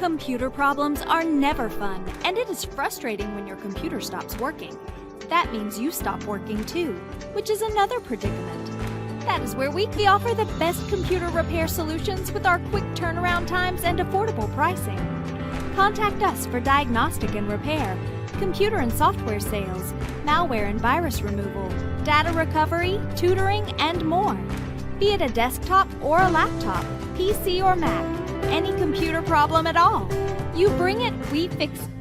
Computer problems are never fun, and it is frustrating when your computer stops working. That means you stop working too, which is another predicament. That is where we offer the best computer repair solutions with our quick turnaround times and affordable pricing. Contact us for diagnostic and repair, computer and software sales, malware and virus removal, data recovery, tutoring, and more. Be it a desktop or a laptop, PC or Mac, any computer problem at all. You bring it, we fix it.